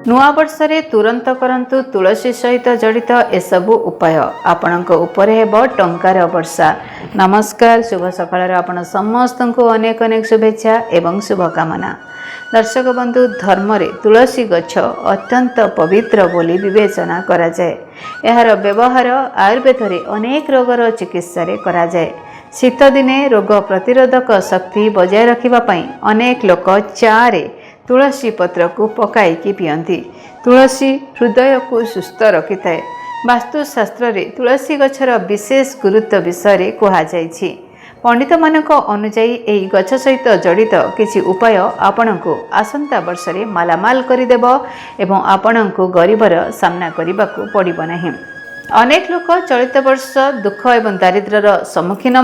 नुआ वर्ष रे तुरंत करंतु तुलसी सहित जड़ित एसबु उपाय आपणक उपरे हेब टंकार वर्षा। नमस्कार, शुभ सकाळ आपण समस्त को अनेक अनेक शुभेच्छा एवं शुभकामना। दर्शक बंधु, धर्म रे तुलसी गछ अत्यंत पवित्र बोली विवेचना करा जाए। एहार व्यवहार आयुर्वेद रे अनेक रोगर चिकित्सा रे करा जाए। शीत दिने रोग प्रतिरोधक शक्ति बजाय रखिबा पई अनेक लोक चा रे तुलसी पत्र को पकाई पियंती। तुलसी हृदय को सुस्थ रखि थाए। वास्तुशास्त्र रे तुलसी गछर विशेष गुरुत्व विषय कहा जायछि। पंडित मानक अनुजाई एही गछ सहित जड़ित किछि उपाय आपणको आसंता वर्ष रे मालामाल करिदेब एवं आपणको गरीबर सामना करिबाकू पड़िबो नाही। अनेक लोक चलित वर्ष दुख एवं दारिद्र्यर सम्मुखीन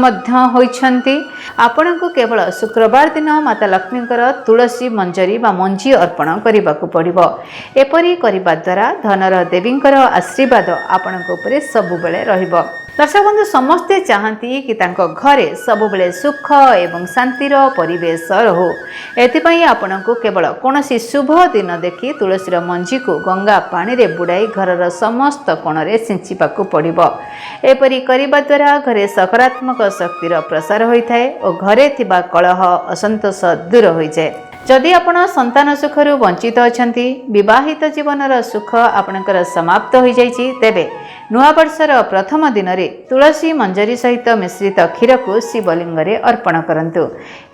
होइछन्ति। आपणको केवल शुक्रवार दिन माता लक्ष्मीकर तुलसी मंजरी बा मंजी अर्पण करिबाकू पड़िबो। एपरि करिबा द्वारा धनर देवींकर आशीर्वाद आपणको उपरे सबुबेले रहिबो। दर्शक बंधु, समस्ते चाहती कि तांको घरे सबुबेले सुख एवं शांतिर परिवेश रहो। एथिपई आपणको केवल कोनोसी शुभ दिन देखि तुलसीर मंजी को गंगा पानी रे बुड़ाई घरर समस्त कोणरे सिंचिबाकू पड़िबो। एपरि करिबा द्वारा घरे सकारात्मक शक्तिर प्रसार होइथाए और घरे थिबा कलह असंतोष दूर होई जाए। जदि आपण संतान सुखरु वंचित अछंती, विवाहित जीवनर सुख आपणकर समाप्त हो जाइछि, तेबे नुआ वर्षर प्रथम दिन रे तुलसी मंजरी सहित मिश्रित क्षीर को शिवलिंग रे अर्पण करंतु।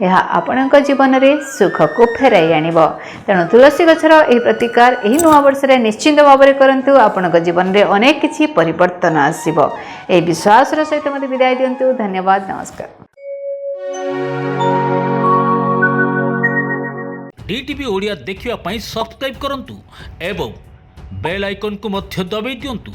यह आपणक जीवन रे सुख को फेराई आनिबो। तेणु तुलसी गछर एही प्रतिकार एही नुआ वर्ष रे निश्चिंत भाव रे करंतु। आपणक जीवन रे अनेक किछि परिवर्तन आसीबो। एही विश्वास र सहित मते विदाय दियंतु। धन्यवाद, नमस्कार। डीटीवी ओडिया देखिवा पई सब्सक्राइब करंतु एवं बेल आइकन को मध्य दबाई दियंतु।